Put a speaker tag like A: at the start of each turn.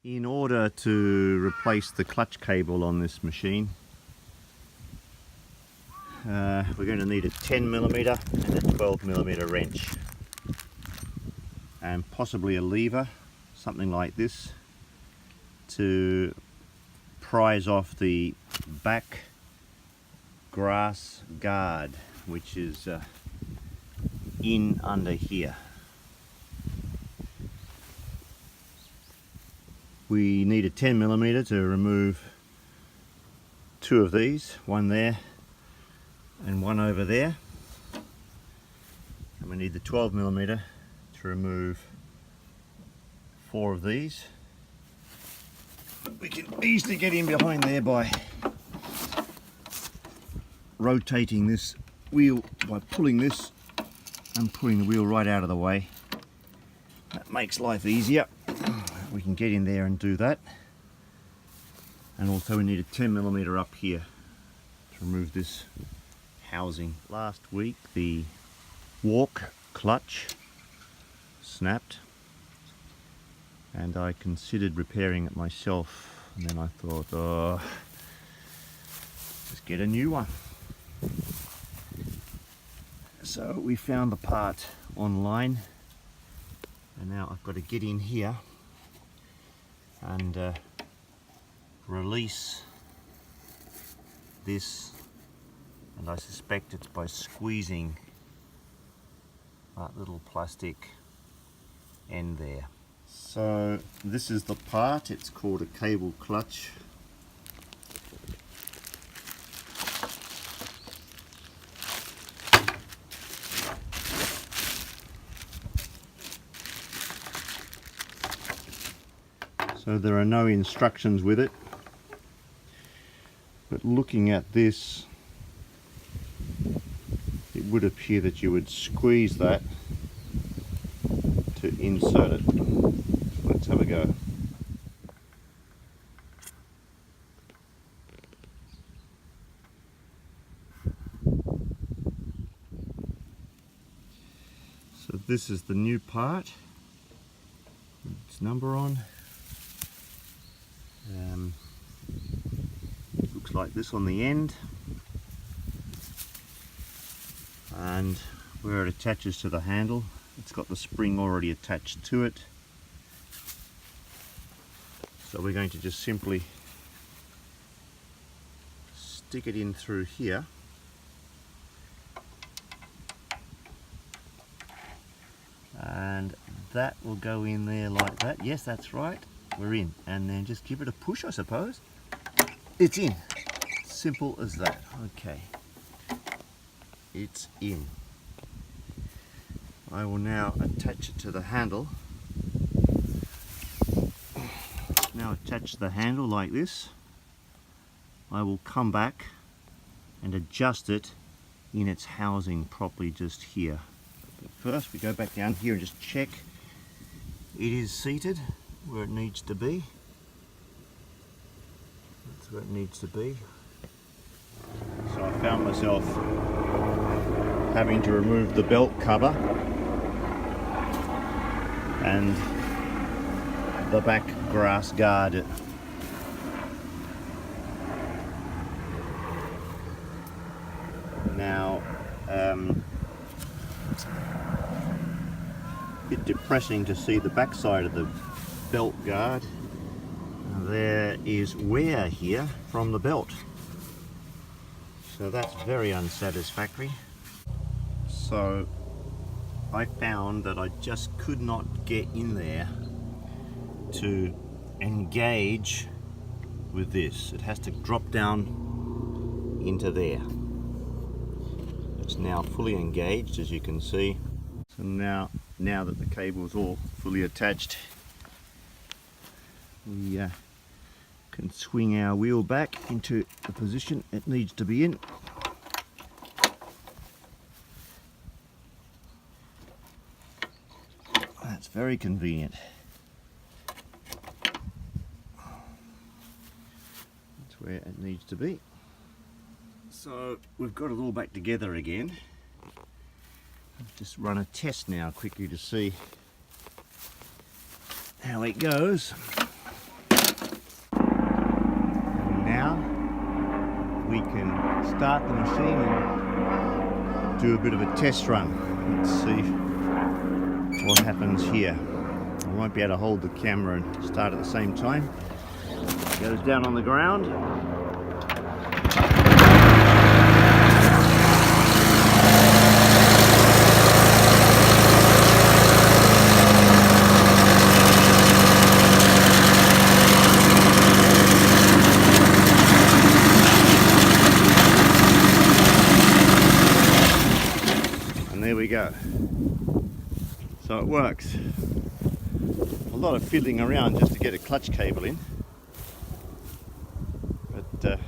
A: In order to replace the clutch cable on this machine, we're going to need a 10mm and a 12mm wrench, and possibly a lever, something like this, to prise off the back grass guard, which is in under here. We need a 10mm to remove two of these, one there and one over there, and we need the 12mm to remove four of these. We can easily get in behind there by rotating this wheel, by pulling this and pulling the wheel right out of the way. That makes life easier. We can get in there and do that. And also we need a 10mm up here to remove this housing. Last week the walk clutch snapped and I considered repairing it myself, and then I thought, oh, just get a new one. So we found the part online, and now I've got to get in here and release this, and I suspect it's by squeezing that little plastic end there. So this is the part, it's called a cable clutch. So there are no instructions with it, but looking at this, it would appear that you would squeeze that to insert it. Let's have a go. So this is the new part, its number on. Looks like this on the end, and where it attaches to the handle, it's got the spring already attached to it. So we're going to just simply stick it in through here, and that will go in there like that. Yes, that's right, we're in. And then just give it a push, I suppose. It's in. Simple as that. Okay, it's in. I will now attach it to the handle. Now attach the handle like this. I will come back and adjust it in its housing properly just here. But first we go back down here and just check it is seated where it needs to be. That's where it needs to be. So I found myself having to remove the belt cover and the back grass guard. Now, a bit depressing to see the back side of the belt guard. There is wear here from the belt, so that's very unsatisfactory. So I found that I just could not get in there to engage with this. It has to drop down into there. It's now fully engaged, as you can see. So now that the cable is all fully attached, we can swing our wheel back into the position it needs to be in. That's very convenient. That's where it needs to be. So we've got it all back together again. I'll just run a test now quickly to see how it goes. start the machine and do a bit of a test run. Let's see what happens here. I won't be able to hold the camera and start at the same time. Goes down on the ground. There we go. So it works. A lot of fiddling around just to get a clutch cable in, but